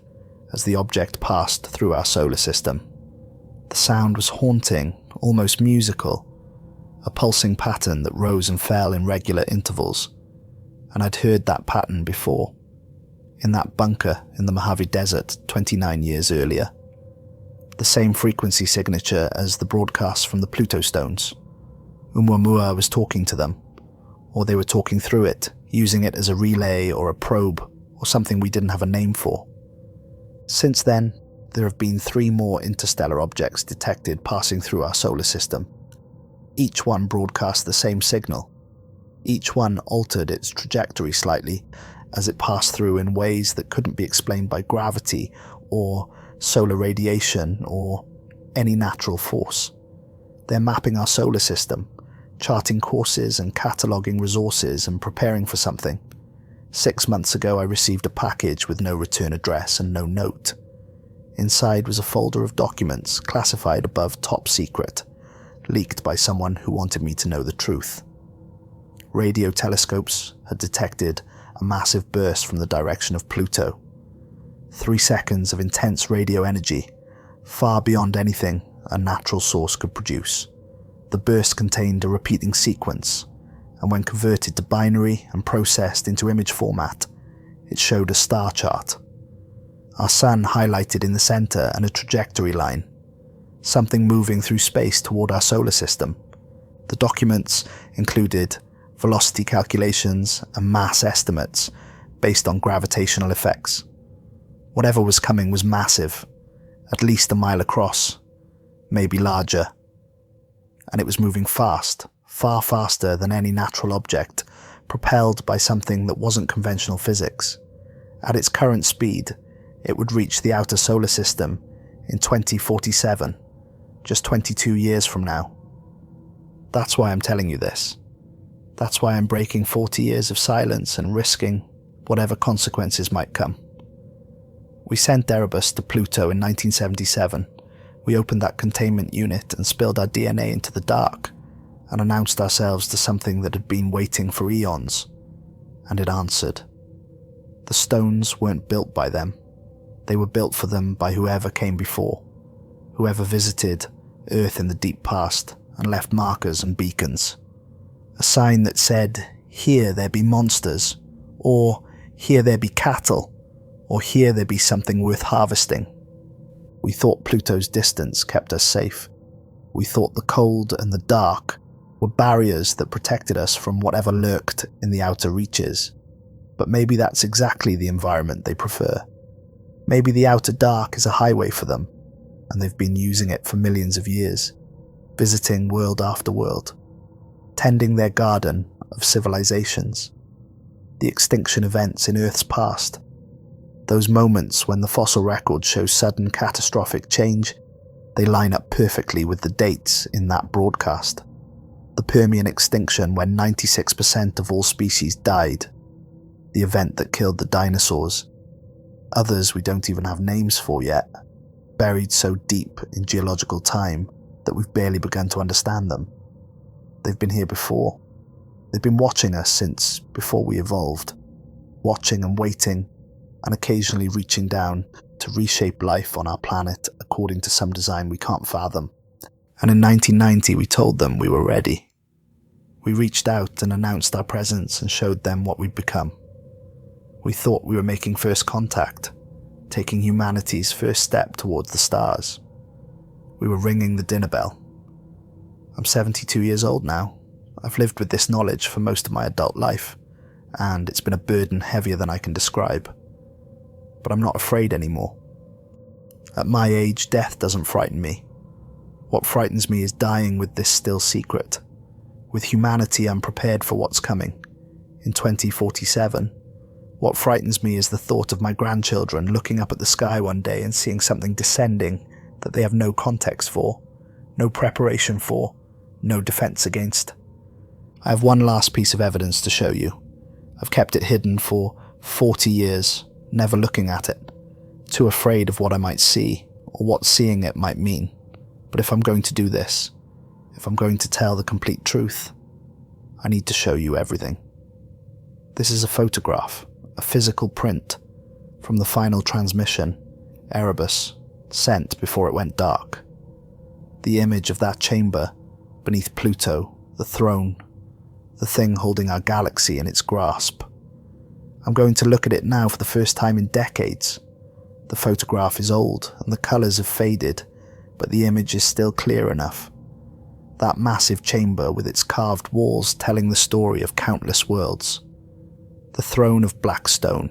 [SPEAKER 1] as the object passed through our solar system. The sound was haunting, almost musical, a pulsing pattern that rose and fell in regular intervals, and I'd heard that pattern before, in that bunker in the Mojave Desert 29 years earlier. The same frequency signature as the broadcasts from the Pluto stones. Oumuamua was talking to them, or they were talking through it, using it as a relay or a probe, or something we didn't have a name for. Since then, there have been 3 more interstellar objects detected passing through our solar system. Each one broadcast the same signal. Each one altered its trajectory slightly as it passed through in ways that couldn't be explained by gravity or solar radiation or any natural force. They're mapping our solar system, charting courses and cataloguing resources and preparing for something. 6 months ago I received a package with no return address and no note. Inside was a folder of documents classified above top secret, leaked by someone who wanted me to know the truth. Radio telescopes had detected a massive burst from the direction of Pluto. 3 seconds of intense radio energy, far beyond anything a natural source could produce. The burst contained a repeating sequence, and when converted to binary and processed into image format, it showed a star chart. Our sun highlighted in the center and a trajectory line, something moving through space toward our solar system. The documents included velocity calculations and mass estimates based on gravitational effects. Whatever was coming was massive, at least a mile across, maybe larger. And it was moving fast, far faster than any natural object, propelled by something that wasn't conventional physics. At its current speed, it would reach the outer solar system in 2047, just 22 years from now. That's why I'm telling you this. That's why I'm breaking 40 years of silence and risking whatever consequences might come. We sent Erebus to Pluto in 1977. We opened that containment unit and spilled our DNA into the dark and announced ourselves to something that had been waiting for eons. And it answered. The stones weren't built by them. They were built for them by whoever came before, whoever visited Earth in the deep past and left markers and beacons. A sign that said, here there be monsters, or here there be cattle, or here there be something worth harvesting. We thought Pluto's distance kept us safe. We thought the cold and the dark were barriers that protected us from whatever lurked in the outer reaches. But maybe that's exactly the environment they prefer. Maybe the outer dark is a highway for them, and they've been using it for millions of years, visiting world after world, tending their garden of civilizations. The extinction events in Earth's past, those moments when the fossil record shows sudden catastrophic change, they line up perfectly with the dates in that broadcast. The Permian extinction when 96% of all species died, the event that killed the dinosaurs. Others we don't even have names for yet, buried so deep in geological time that we've barely begun to understand them. They've been here before. They've been watching us since before we evolved, watching and waiting, and occasionally reaching down to reshape life on our planet according to some design we can't fathom. And in 1990 we told them we were ready. We reached out and announced our presence and showed them what we'd become. We thought we were making first contact, taking humanity's first step towards the stars. We were ringing the dinner bell. I'm 72 years old now. I've lived with this knowledge for most of my adult life, and it's been a burden heavier than I can describe. but I'm not afraid anymore. At my age, death doesn't frighten me. What frightens me is dying with this still secret. With humanity unprepared for what's coming. In 2047, what frightens me is the thought of my grandchildren looking up at the sky one day and seeing something descending that they have no context for, no preparation for, no defense against. I have one last piece of evidence to show you. I've kept it hidden for 40 years, never looking at it, too afraid of what I might see or what seeing it might mean. But if I'm going to do this, if I'm going to tell the complete truth, I need to show you everything. This is a photograph, a physical print, from the final transmission, Erebus, sent before it went dark. The image of that chamber, beneath Pluto, the throne, the thing holding our galaxy in its grasp. I'm going to look at it now for the first time in decades. The photograph is old, and the colours have faded, but the image is still clear enough. That massive chamber with its carved walls telling the story of countless worlds. The throne of black stone,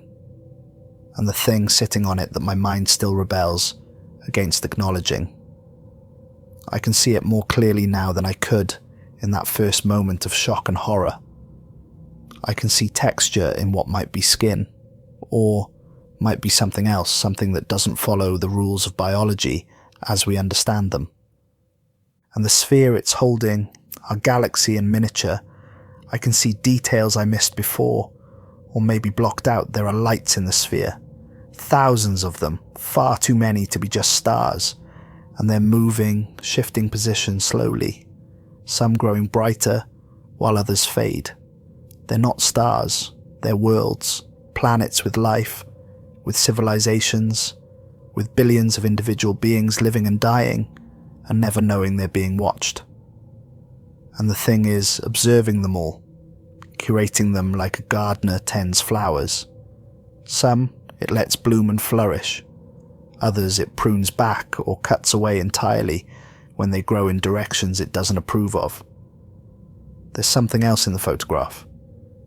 [SPEAKER 1] and the thing sitting on it that my mind still rebels against acknowledging. I can see it more clearly now than I could in that first moment of shock and horror. I can see texture in what might be skin, or might be something else, something that doesn't follow the rules of biology as we understand them. And the sphere it's holding, our galaxy in miniature, I can see details I missed before, or maybe blocked out. There are lights in the sphere, thousands of them, far too many to be just stars, and they're moving, shifting position slowly, some growing brighter while others fade. They're not stars, they're worlds, planets with life, with civilizations, with billions of individual beings living and dying, and never knowing they're being watched. And the thing is observing them all, curating them like a gardener tends flowers. Some it lets bloom and flourish, others it prunes back or cuts away entirely when they grow in directions it doesn't approve of. There's something else in the photograph,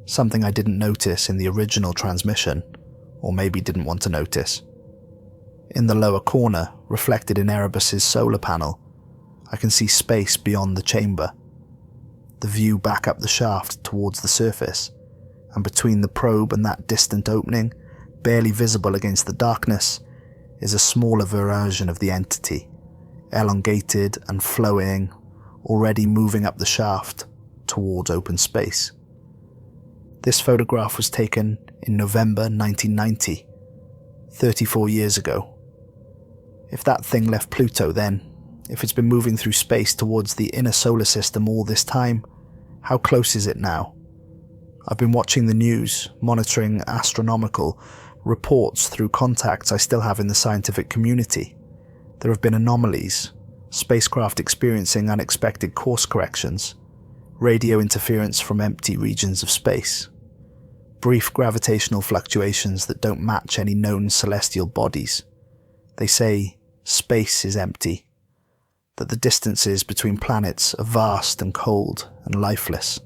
[SPEAKER 1] something I didn't notice in the original transmission, or maybe didn't want to notice. In the lower corner, reflected in Erebus's solar panel, I can see space beyond the chamber. The view back up the shaft towards the surface, and between the probe and that distant opening, barely visible against the darkness, is a smaller version of the entity, elongated and flowing, already moving up the shaft towards open space. This photograph was taken in November 1990, 34 years ago. If that thing left Pluto then, if it's been moving through space towards the inner solar system all this time, how close is it now? I've been watching the news, monitoring astronomical reports through contacts I still have in the scientific community. There have been anomalies, spacecraft experiencing unexpected course corrections, radio interference from empty regions of space, brief gravitational fluctuations that don't match any known celestial bodies. They say space is empty, that the distances between planets are vast and cold and lifeless.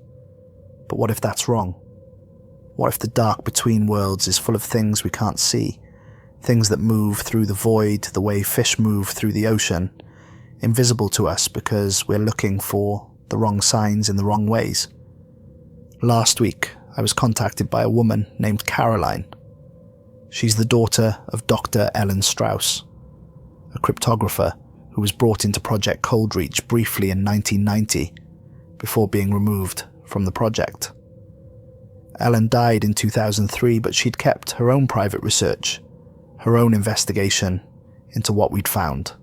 [SPEAKER 1] But what if that's wrong? What if the dark between worlds is full of things we can't see, things that move through the void the way fish move through the ocean, invisible to us because we're looking for the wrong signs in the wrong ways? Last week, I was contacted by a woman named Caroline. She's the daughter of Dr. Ellen Strauss, a cryptographer who was brought into Project Coldreach briefly in 1990 before being removed from the project. Ellen died in 2003, but she'd kept her own private research, her own investigation into what we'd found.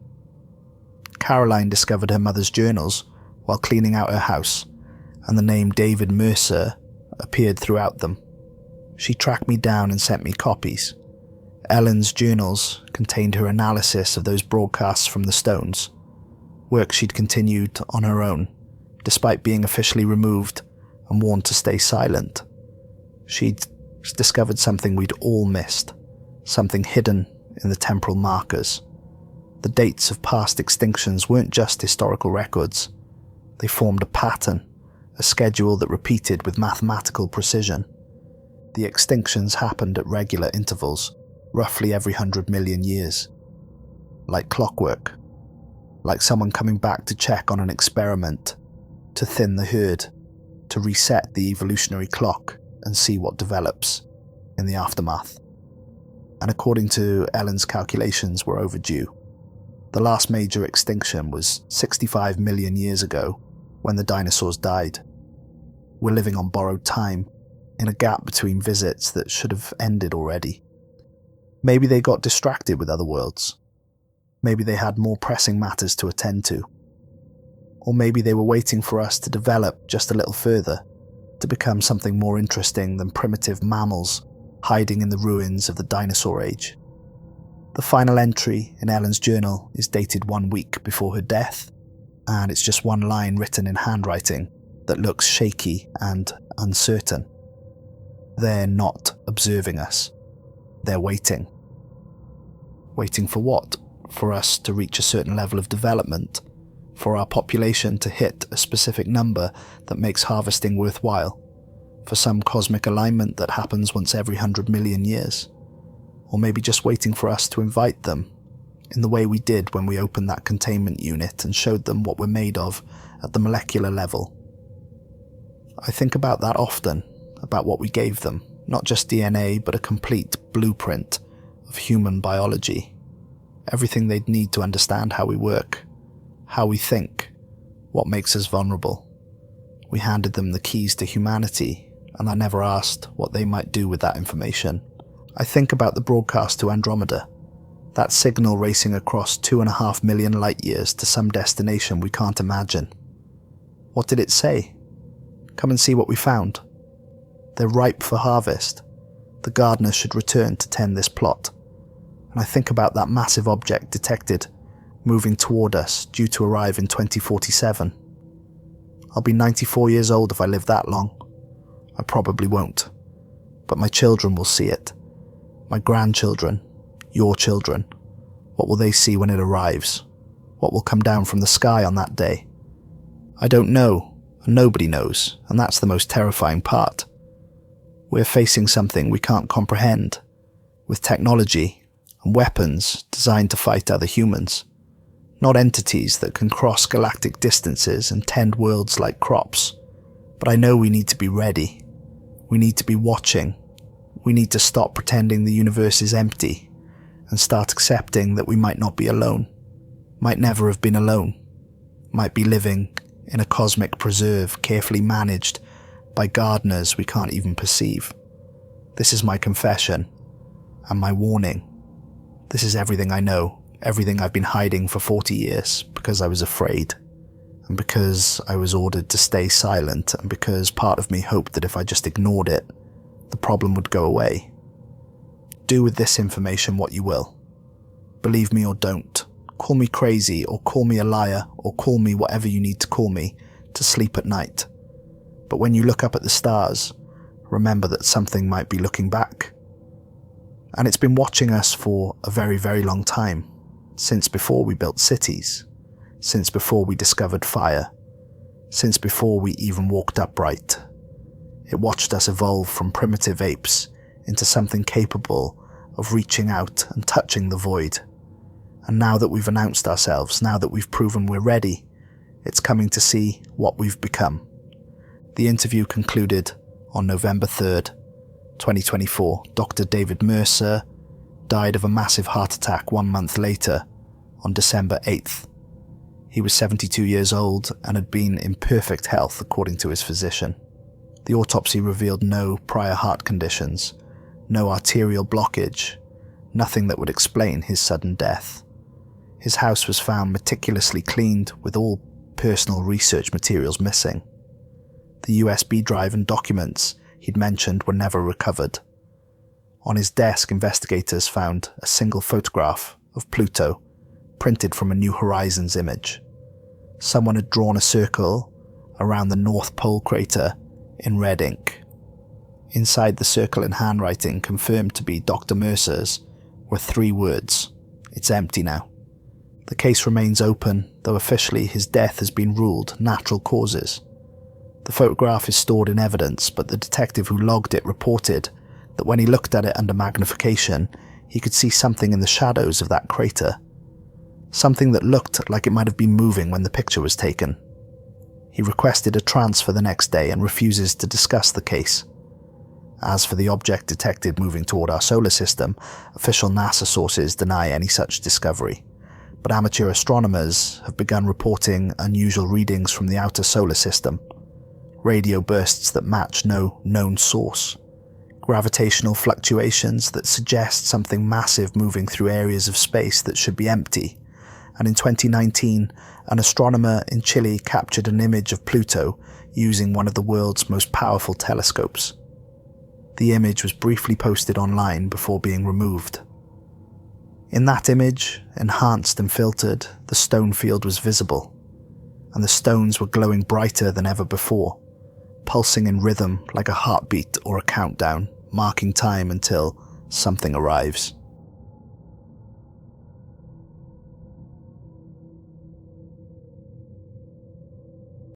[SPEAKER 1] Caroline discovered her mother's journals while cleaning out her house, and the name David Mercer appeared throughout them. She tracked me down and sent me copies. Ellen's journals contained her analysis of those broadcasts from the stones, work she'd continued on her own, despite being officially removed and warned to stay silent. She'd discovered something we'd all missed, something hidden in the temporal markers. The dates of past extinctions weren't just historical records. They formed a pattern, a schedule that repeated with mathematical precision. The extinctions happened at regular intervals, roughly every 100 million years. Like clockwork. Like someone coming back to check on an experiment, to thin the herd, to reset the evolutionary clock and see what develops in the aftermath. And according to Ellen's calculations, we're overdue. The last major extinction was 65 million years ago, when the dinosaurs died. We're living on borrowed time, in a gap between visits that should have ended already. Maybe they got distracted with other worlds. Maybe they had more pressing matters to attend to. Or maybe they were waiting for us to develop just a little further, to become something more interesting than primitive mammals hiding in the ruins of the dinosaur age. The final entry in Ellen's journal is dated 1 week before her death, and it's just one line written in handwriting that looks shaky and uncertain. They're not observing us. They're waiting. Waiting for what? For us to reach a certain level of development, for our population to hit a specific number that makes harvesting worthwhile, for some cosmic alignment that happens once every 100 million years, or maybe just waiting for us to invite them, in the way we did when we opened that containment unit and showed them what we're made of at the molecular level. I think about that often, about what we gave them, not just DNA, but a complete blueprint of human biology. Everything they'd need to understand how we work, how we think, what makes us vulnerable. We handed them the keys to humanity, and I never asked what they might do with that information. I think about the broadcast to Andromeda, that signal racing across 2.5 million light years to some destination we can't imagine. What did it say? Come and see what we found. They're ripe for harvest. The gardeners should return to tend this plot. And I think about that massive object detected, moving toward us, due to arrive in 2047. I'll be 94 years old if I live that long. I probably won't. But my children will see it. My grandchildren. Your children. What will they see when it arrives? What will come down from the sky on that day? I don't know, and nobody knows, and that's the most terrifying part. We're facing something we can't comprehend, with technology and weapons designed to fight other humans. Not entities that can cross galactic distances and tend worlds like crops. But I know we need to be ready. We need to be watching. We need to stop pretending the universe is empty and start accepting that we might not be alone, might never have been alone, might be living in a cosmic preserve carefully managed by gardeners we can't even perceive. This is my confession and my warning. This is everything I know, everything I've been hiding for 40 years because I was afraid, and because I was ordered to stay silent, and because part of me hoped that if I just ignored it, the problem would go away. Do with this information what you will. Believe me or don't. Call me crazy, or call me a liar, or call me whatever you need to call me to sleep at night. But when you look up at the stars, remember that something might be looking back. And it's been watching us for a very, very long time, since before we built cities, since before we discovered fire, since before we even walked upright. It watched us evolve from primitive apes into something capable of reaching out and touching the void. And now that we've announced ourselves, now that we've proven we're ready, it's coming to see what we've become. The interview concluded on November 3rd, 2024. Dr. David Mercer died of a massive heart attack 1 month later, on December 8th. He was 72 years old and had been in perfect health according to his physician. The autopsy revealed no prior heart conditions, no arterial blockage, nothing that would explain his sudden death. His house was found meticulously cleaned with all personal research materials missing. The USB drive and documents he'd mentioned were never recovered. On his desk, investigators found a single photograph of Pluto, printed from a New Horizons image. Someone had drawn a circle around the North Pole crater in red ink. Inside the circle in handwriting, confirmed to be Dr. Mercer's, were 3 words: "It's empty now." The case remains open, though officially his death has been ruled natural causes. The photograph is stored in evidence, but the detective who logged it reported that when he looked at it under magnification, he could see something in the shadows of that crater. Something that looked like it might have been moving when the picture was taken. He requested a transfer the next day and refuses to discuss the case. As for the object detected moving toward our solar system, official NASA sources deny any such discovery, but amateur astronomers have begun reporting unusual readings from the outer solar system. Radio bursts that match no known source. Gravitational fluctuations that suggest something massive moving through areas of space that should be empty. And in 2019, an astronomer in Chile captured an image of Pluto using one of the world's most powerful telescopes. The image was briefly posted online before being removed. In that image, enhanced and filtered, the stone field was visible, and the stones were glowing brighter than ever before, pulsing in rhythm like a heartbeat or a countdown, marking time until something arrives.